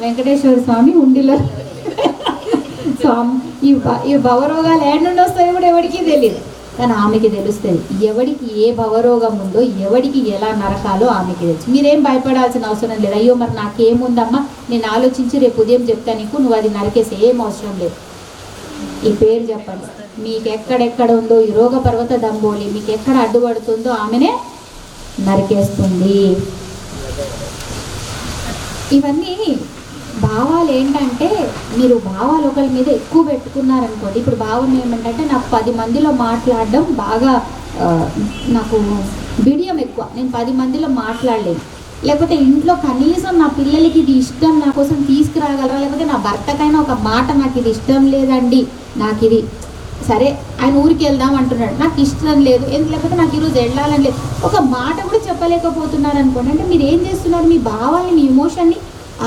Speaker 2: వెంకటేశ్వర స్వామి ఉండిలో. సో ఈ భవరోగాలు ఏడు నుండి వస్తాయో కూడా ఎవరికి తెలియదు, కానీ ఆమెకి తెలుస్తుంది. ఎవడికి ఏ భవరోగం ఉందో, ఎవడికి ఎలా నరకాలో ఆమెకి తెలుసు. మీరేం భయపడాల్సిన అవసరం లేదు. అయ్యో మరి నాకేముందమ్మా, నేను ఆలోచించి రేపు ఉదయం చెప్తాను నీకు, నువ్వు అది నరికేసి ఏం అవసరం లేదు. ఈ పేరు చెప్పండి, మీకు ఎక్కడెక్కడ ఉందో ఈ రోగ పర్వత దంబోలి, మీకు ఎక్కడ అడ్డుపడుతుందో ఆమెనే నరికేస్తుంది. ఇవన్నీ భావాలు ఏంటంటే, మీరు భావాలు ఒకరి మీద ఎక్కువ పెట్టుకున్నారనుకోండి. ఇప్పుడు భావం ఏమంటే, నాకు 10 మందిలో మాట్లాడడం బాగా, నాకు బిడియం ఎక్కువ, నేను 10 మందిలో మాట్లాడలేను. లేకపోతే ఇంట్లో కనీసం నా పిల్లలకి ఇది ఇష్టం, నా కోసం తీసుకురాగలరా, లేకపోతే నా భర్తకైనా ఒక మాట, నాకు ఇది ఇష్టం లేదండి, నాకు ఇది సరే, ఆయన ఊరికి వెళ్దాం అంటున్నాడు, నాకు ఇష్టం లేదు, లేకపోతే నాకు ఈరోజు వెళ్ళాలని లేదు, ఒక మాట కూడా చెప్పలేకపోతున్నారు అనుకోండి. అంటే మీరు ఏం చేస్తున్నారు? మీ భావాన్ని, మీ ఇమోషన్ని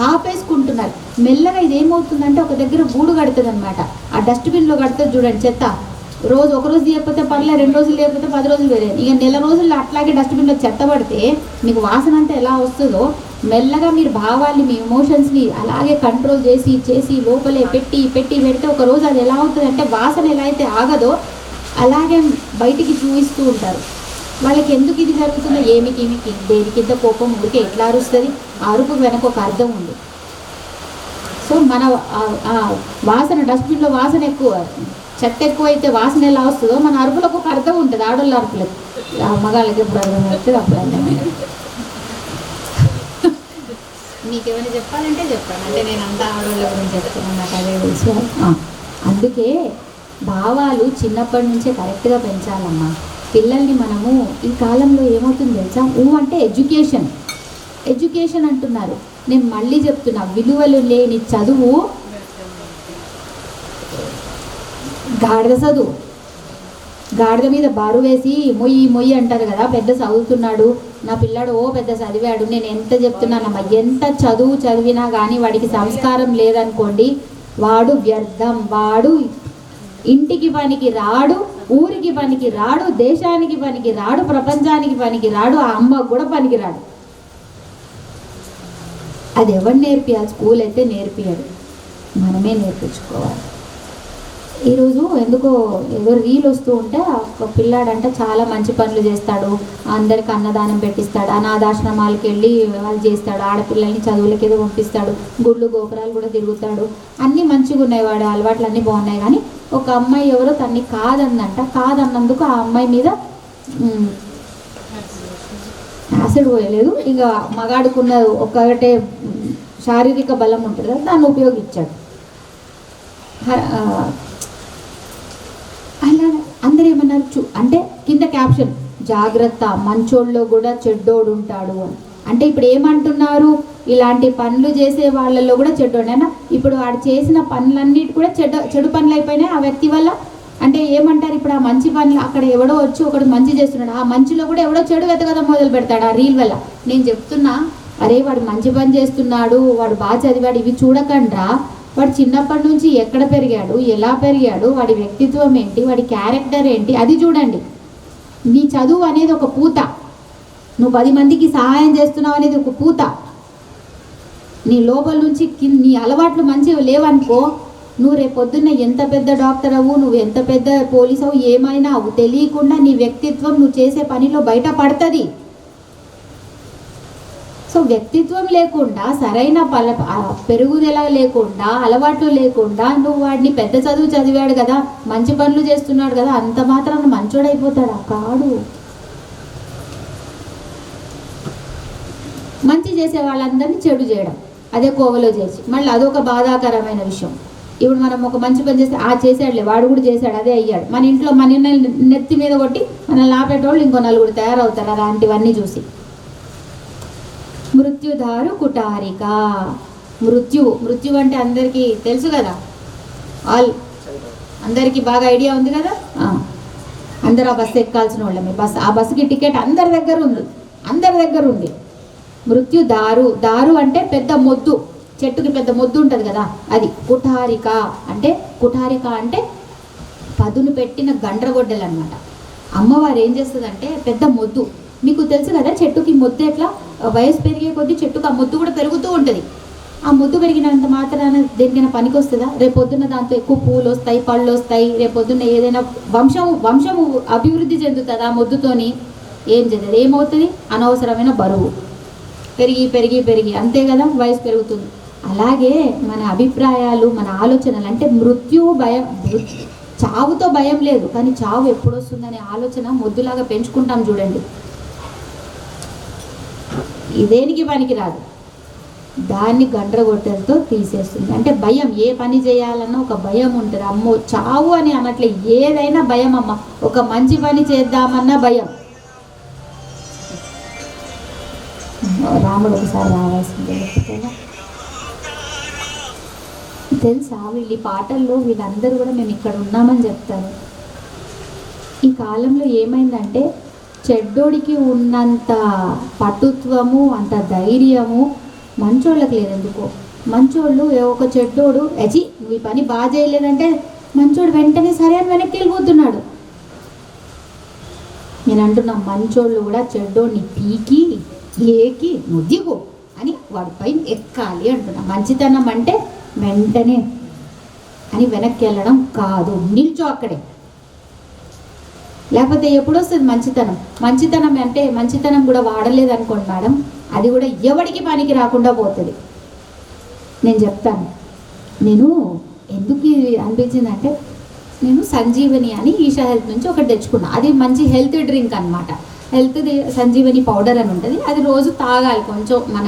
Speaker 2: ఆపేసుకుంటున్నారు. మెల్లగా ఇది ఏమవుతుందంటే ఒక దగ్గర గూడు కడుతుంది అనమాట. ఆ డస్ట్బిన్లో కడుతుంది చూడండి చెత్త, రోజు ఒక రోజు తీయకపోతే పర్లే, 2 రోజులు తీయకపోతే 10 రోజులు వేరే. ఇక నెల రోజులు అట్లాగే డస్ట్బిన్లో చెత్త పడితే మీకు వాసన అంతా ఎలా వస్తుందో, మెల్లగా మీరు భావాల్ని, మీ ఎమోషన్స్ని అలాగే కంట్రోల్ చేసి చేసి లోపలే పెట్టి పెట్టి పెడితే ఒక రోజు అది ఎలా అవుతుంది అంటే, వాసన ఎలా అయితే ఆగదో అలాగే బయటికి చూపిస్తూ ఉంటారు. వాళ్ళకి ఎందుకు ఇది జరుగుతుందో, ఏమికి దేనికింత కోపం, ఊరికే ఎట్లా అరుస్తుంది, ఆ అరుపుకు వెనక ఒక అర్థం ఉంది. సో మన వాసన, డస్ట్బిన్లో వాసన ఎక్కువ, చెత్త ఎక్కువ అయితే వాసన ఎలా వస్తుందో మన అరుపులకు ఒక అర్థం ఉంటుంది. ఆడోళ్ళ అరుపులకు, మగాళ్ళకి ఎప్పుడు అర్థం అవుతుంది అప్పుడు అర్థం. మీకు ఏమైనా చెప్పాలంటే చెప్పాను, అంటే నేను అంతా ఆడోళ్ళ గురించి చెప్తున్నాను, నాకు అదే తెలుసు. అందుకే భావాలు చిన్నప్పటి నుంచే కరెక్ట్గా పెంచాలమ్మా పిల్లల్ని. మనము ఈ కాలంలో ఏమవుతుంది తెలుసా, అంటే ఎడ్యుకేషన్ అంటున్నారు. నేను మళ్ళీ చెప్తున్నా, విలువలు లేని చదువు గాడిద చదువు. గాడిద మీద బారు వేసి మొయ్యి అంటారు కదా, పెద్ద చదువుతున్నాడు నా పిల్లాడు, పెద్ద చదివాడు. నేను ఎంత చెప్తున్నానమ్మా, ఎంత చదువు చదివినా కానీ వాడికి సంస్కారం లేదనుకోండి, వాడు వ్యర్థం. వాడు ఇంటికి పనికి రాడు, ఊరికి పనికి రాడు, దేశానికి పనికి రాడు, ప్రపంచానికి పనికి రాడు, ఆ అమ్మకు కూడా పనికి రాడు. అది ఎవరు నేర్పియాలి? స్కూల్ అయితే నేర్పియాలి, మనమే నేర్పించుకోవాలి. ఈరోజు ఎందుకో ఏదో రీల్ వస్తూ ఉంటే, ఒక పిల్లాడంట చాలా మంచి పనులు చేస్తాడు, అందరికి అన్నదానం పెట్టిస్తాడు, అనాథాశ్రమాలకు వెళ్ళి వాళ్ళు చేస్తాడు, ఆడపిల్లల్ని చదువులకి ఏదో పంపిస్తాడు, గుళ్ళు గోపురాలు కూడా తిరుగుతాడు, అన్నీ మంచిగా ఉన్నాయి, వాడు అలవాట్లు అన్నీ బాగున్నాయి. కానీ ఒక అమ్మాయి ఎవరో తన్ని కాదన్నందుకు ఆ అమ్మాయి మీద యాసిడ్ పోయలేదు. ఇక మగాడుకున్న ఒకటే శారీరక బలం ఉంటుంది కదా, దాన్ని ఉపయోగించాడు. అలా అందరూ ఏమన్నారు అంటే కింద క్యాప్షన్, జాగ్రత్త మంచోళ్ళలో కూడా చెడ్డోడు ఉంటాడు అని. అంటే ఇప్పుడు ఏమంటున్నారు, ఇలాంటి పనులు చేసే వాళ్ళల్లో కూడా చెడ్డోడైనా. ఇప్పుడు వాడు చేసిన పనులన్నిటి కూడా చెడు పనులు అయిపోయినాయి ఆ వ్యక్తి వల్ల. అంటే ఏమంటారు, ఇప్పుడు ఆ మంచి పనులు అక్కడ ఎవడో వచ్చి ఒకడు మంచి చేస్తున్నాడు, ఆ మంచిలో కూడా ఎవడో చెడు వెతకడం మొదలు పెడతాడు ఆ రీల్ వల్ల. నేను చెప్తున్నా, అరే వాడు మంచి పని చేస్తున్నాడు, వాడు బాగా చదివాడు, ఇవి చూడకండ్రా. వాడు చిన్నప్పటి నుంచి ఎక్కడ పెరిగాడు, ఎలా పెరిగాడు, వాడి వ్యక్తిత్వం ఏంటి, వాడి క్యారెక్టర్ ఏంటి, అది చూడండి. నీ చదువు అనేది ఒక పూత, నువ్వు 10 మందికి సహాయం చేస్తున్నావు అనేది ఒక పూత. నీ లోపల నుంచి నీ అలవాట్లు మంచిగా లేవనుకో, నువ్వు రేపొద్దున్న ఎంత పెద్ద డాక్టర్ అవ్వు, నువ్వు ఎంత పెద్ద పోలీస్ అవ్వు, ఏమైనా అవ్వు, తెలియకుండా నీ వ్యక్తిత్వం నువ్వు చేసే పనిలో బయట పడుతుంది. సో వ్యక్తిత్వం లేకుండా, సరైన పెరుగుదల లేకుండా, అలవాట్లు లేకుండా నువ్వు వాడిని పెద్ద చదువు చదివాడు కదా, మంచి పనులు చేస్తున్నాడు కదా, అంత మాత్రాన మంచోడైపోతాడా? కాడు. మంచి చేసే వాళ్ళందరినీ చెడు చేయడం, అదే కోవలో చేసి, మళ్ళీ అదొక బాధాకరమైన విషయం. ఇప్పుడు మనం ఒక మంచి పని చేస్తే, చేసాడులే వాడు కూడా చేశాడు, అదే అయ్యాడు. మన ఇంట్లో మన నెత్తి మీద కొట్టి మనల్ని ఆపేటోళ్ళు ఇంకో 4 తయారవుతారు అలాంటివన్నీ చూసి. మృత్యుదారు కుటారిక. మృత్యు అంటే అందరికీ తెలుసు కదా, అందరికీ బాగా ఐడియా ఉంది కదా. అందరూ ఆ బస్సు ఎక్కాల్సిన వాళ్ళమే. ఆ బస్సుకి టికెట్ అందరి దగ్గర ఉంది. దారు అంటే పెద్ద మొద్దు, చెట్టుకి పెద్ద మొద్దు ఉంటుంది కదా, అది. కుటారిక అంటే పదును పెట్టిన గండ్రగొడ్డలు అనమాట. అమ్మవారు ఏం చేస్తుందంటే పెద్ద మొద్దు. మీకు తెలుసు కదా, చెట్టుకి మొద్దు ఎట్లా వయసు పెరిగే కొద్దీ చెట్టుకు ఆ మొద్దు కూడా పెరుగుతూ ఉంటుంది. ఆ మొద్దు పెరిగినంత మాత్రాన దేనికైనా పనికి వస్తుందా? రేపొద్దున్న దాంతో ఎక్కువ పూలు వస్తాయి, పళ్ళు వస్తాయి, రేపొద్దున్న ఏదైనా వంశము అభివృద్ధి చెందుతుంది ఆ మొద్దుతోని. ఏం జరగదు, ఏమవుతుంది? అనవసరమైన బరువు పెరిగి అంతే కదా, వయసు పెరుగుతుంది. అలాగే మన అభిప్రాయాలు, మన ఆలోచనలు, అంటే భయం, చావుతో భయం లేదు, కానీ చావు ఎప్పుడు వస్తుందనే ఆలోచన మొద్దులాగా పెంచుకుంటాం చూడండి. ఇదేనికి పనికి రాదు, దాన్ని గండ్రగొట్టెలతో తీసేస్తుంది. అంటే భయం, ఏ పని చేయాలన్నా ఒక భయం ఉంటుంది. అమ్మో చావు అని అనట్లే, ఏదైనా భయం అమ్మ. ఒక మంచి పని చేద్దామన్నా భయం. రాముడు ఒకసారి రావాల్సిందే తెలుసా. వీళ్ళ పాటల్లో వీళ్ళందరూ కూడా మేము ఇక్కడ ఉన్నామని చెప్తారు. ఈ కాలంలో ఏమైందంటే, చెడ్డోడికి ఉన్నంత పటుత్వము, అంత ధైర్యము మంచోళ్ళకి లేదు. ఎందుకో మంచోళ్ళు ఒక చెడ్డోడు నువ్వు ఈ పని బాగా చేయలేదంటే మంచోడు వెంటనే సరే అని వెనక్కి వెళ్ళిపోతున్నాడు. నేను అంటున్నా మంచోళ్ళు కూడా చెడ్డోడిని పీకి ఏకి నువ్వు అని వాడిపై ఎక్కాలి అంటున్నా. మంచితనం అంటే వెంటనే అని వెనక్కి వెళ్ళడం కాదు, నిల్చో అక్కడే. లేకపోతే ఎప్పుడు వస్తుంది మంచితనం? మంచితనం అంటే మంచితనం కూడా వాడలేదు అనుకోండి మేడం, అది కూడా ఎవడికి పనికి రాకుండా పోతుంది. నేను చెప్తాను, నేను ఎందుకు ఇది అనిపించిందంటే, నేను సంజీవని అని ఈషా హెల్త్ నుంచి ఒకటి తెచ్చుకున్నా. అది మంచి హెల్త్ డ్రింక్ అనమాట. హెల్త్ సంజీవని పౌడర్ అని ఉంటుంది. అది రోజు తాగాలి, కొంచెం మన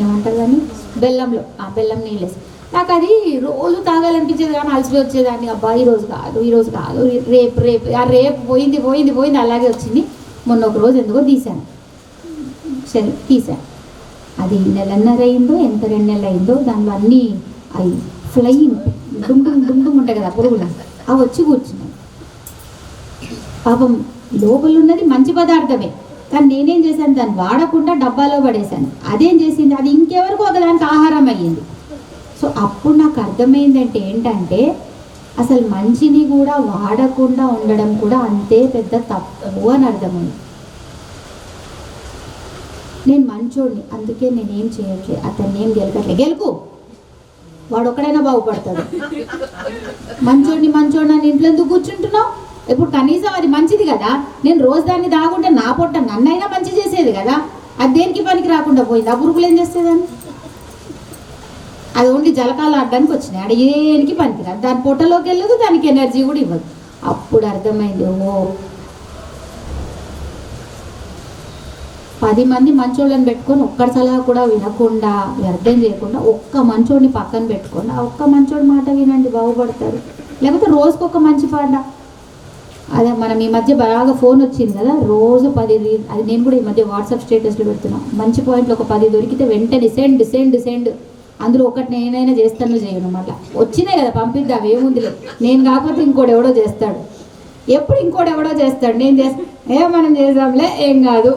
Speaker 2: ఏమంటారు కానీ బెల్లంలో, ఆ బెల్లం నీళ్ళేసి. నాకు అది రోజు తాగాలనిపించేది కానీ అలసిపోయి వచ్చేదాన్ని. అబ్బా ఈరోజు కాదు రేపు పోయింది అలాగే వచ్చింది. మొన్న ఒక రోజు ఎందుకో తీశాను, సరే తీశాను. అది నెలన్నర అయిందో ఎంత 2 నెలలు అయిందో, దానిలో అన్నీ అవి ఫ్లయింగ్ డుమ్ ఉంటాయి కదా పురుగులు, అవి వచ్చి కూర్చున్నాయి. పాపం లోపల ఉన్నది మంచి పదార్థమే, కానీ నేనేం చేశాను, దాన్ని వాడకుండా డబ్బాలో పడేశాను. అదేం చేసింది, అది ఇంకెవరికో ఒకదానికి ఆహారం అయ్యింది. సో అప్పుడు నాకు అర్థమైందంటే ఏంటంటే, అసలు మంచిని కూడా వాడకుండా ఉండడం కూడా అంతే పెద్ద తప్పు అని అర్థమైంది. నేను మంచోడిని, అందుకే నేనేం చేయట్లేదు, అతన్ని ఏం గెలుకు వాడు ఒక్కడైనా బాగుపడతాడు. మంచోడిని అని ఇంట్లో ఎందుకు కూర్చుంటున్నావు? ఇప్పుడు కనీసం అది మంచిది కదా, నేను రోజు దాన్ని దాగుంటే నా పొట్ట నన్నైనా మంచి చేసేది కదా. అది దేనికి పనికి రాకుండా పోయింది. ఆ పురుగులు ఏం చేసేదాన్ని? అది ఓన్లీ జలకాలు ఆడడానికి వచ్చినాయి, ఆడ ఏనికి పనికిరాదు. దాని పొట్టలోకి వెళ్ళదు, దానికి ఎనర్జీ కూడా ఇవ్వదు. అప్పుడు అర్థమైంది, ఓ 10 మంది మంచోళ్ళని పెట్టుకొని ఒక్కడి సలహా కూడా వినకుండా, వ్యర్థం చేయకుండా ఒక్క మంచోడిని పక్కన పెట్టుకొని ఆ ఒక్క మంచోడి మాట వినండి, బాగుపడతారు. లేకపోతే రోజుకొక మంచి పాట. అదే మనం ఈ మధ్య బాగా ఫోన్ వచ్చింది కదా, రోజు 10, అది నేను కూడా ఈ మధ్య వాట్సాప్ స్టేటస్లో పెడుతున్నాను. మంచి పాయింట్లు ఒక 10 దొరికితే వెంటనే సెండ్. అందులో ఒకటి నేనైనా చేస్తాను చేయను, మళ్ళీ వచ్చినాయి కదా పంపిద్దాం, ఏముందిలే. నేను కాకపోతే ఇంకోటి ఎవడో చేస్తాడు, ఎప్పుడు ఇంకోటి ఎవడో చేస్తాడు. నేను మనం చేద్దాంలే, ఏం కాదు,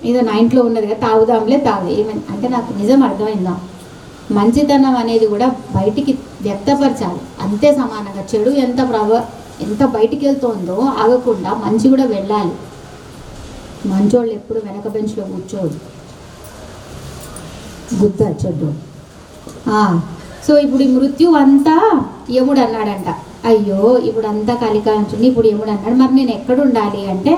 Speaker 2: ఏదో నా ఇంట్లో ఉన్నది కదా తాగుదాంలే, ఏమని అంటే నాకు నిజం అర్థమైందా, మంచితనం అనేది కూడా బయటికి వ్యక్తపరచాలి అంతే సమానంగా. చెడు ఎంత బయటికి వెళ్తుందో ఆగకుండా మంచి కూడా వెళ్ళాలి. మంచోళ్ళు ఎప్పుడు వెనక బెంచ్లో కూర్చోదు, గుద్ద చెడ్డు. సో ఇప్పుడు ఈ మృత్యు అంతా యముడు అన్నాడంట, అయ్యో ఇప్పుడు అంతా కలికాంచుని. ఇప్పుడు యముడు అన్నాడు, మరి నేను ఎక్కడ ఉండాలి అంటే,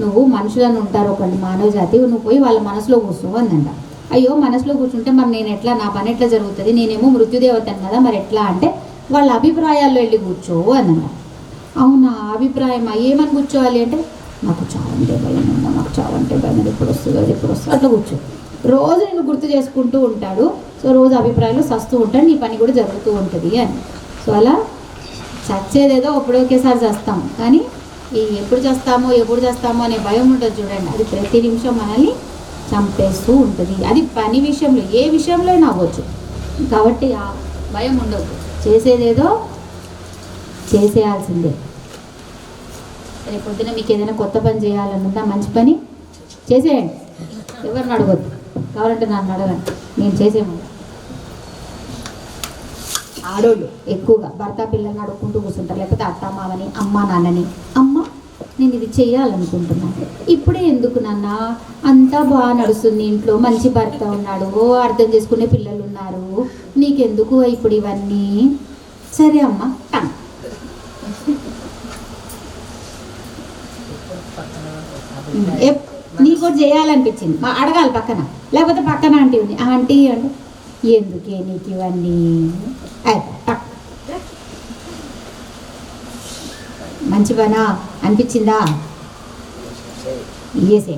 Speaker 2: నువ్వు మనుషులను ఉంటారు ఒకటి మానవ జాతి, నువ్వు పోయి వాళ్ళ మనసులో కూర్చో అందంట. అయ్యో మనసులో కూర్చుంటే మరి నేను ఎట్లా, నా పని ఎట్లా జరుగుతుంది, నేనేమో మృత్యుదేవతను కదా, మరి ఎట్లా అంటే వాళ్ళ అభిప్రాయాల్లో వెళ్ళి కూర్చో అందంట. అవునా అభిప్రాయమా, ఏమని కూర్చోవాలి అంటే, నాకు చావంటే భయం ఉందా, నాకు చావంటే భయం, ఎప్పుడు వస్తుంది అట్లా కూర్చో. రోజు నేను గుర్తు చేసుకుంటూ ఉంటాడు. సో రోజు అభిప్రాయాలు సస్తూ ఉంటాడు, నీ పని కూడా జరుగుతూ ఉంటుంది అని. సో అలా చచ్చేదేదో ఒకేసారి చేస్తాం, కానీ ఈ ఎప్పుడు చేస్తామో అనే భయం ఉంటుంది చూడండి, అది ప్రతి నిమిషం మనల్ని చంపేస్తూ ఉంటుంది. అది పని విషయంలో, ఏ విషయంలో అయినా అవ్వచ్చు. కాబట్టి ఆ భయం ఉండదు, చేసేదేదో చేసేయాల్సిందే. రేపు పొద్దున మీకు ఏదైనా కొత్త పని చేయాలనుందా, మంచి పని చేసేయండి, ఎవరిని అడగద్దు, కావాలంటే నన్ను అడగండి, నేను చేసేయమని. ఆడోళ్ళు ఎక్కువగా భర్త పిల్లల్ని అడుక్కుంటూ కూర్చుంటారు, లేకపోతే అత్త మామని, అమ్మ నాన్నని. అమ్మ నేను ఇది చేయాలనుకుంటున్నాను, ఇప్పుడే ఎందుకు నాన్న, అంతా బాగా నడుస్తుంది ఇంట్లో, మంచి భర్త ఉన్నాడు, అర్థం చేసుకునే పిల్లలు ఉన్నారు, నీకెందుకు ఇప్పుడు ఇవన్నీ? సరే అమ్మ టన్. నీకు కూడా చేయాలనిపించింది, అడగాలి పక్కన, లేకపోతే పక్కన ఆంటీ ఉంది, ఆంటీ అంటే ఎందుకే నీకు ఇవన్నీ, మంచి పనా అనిపించిందా, ఇయ్యేసే.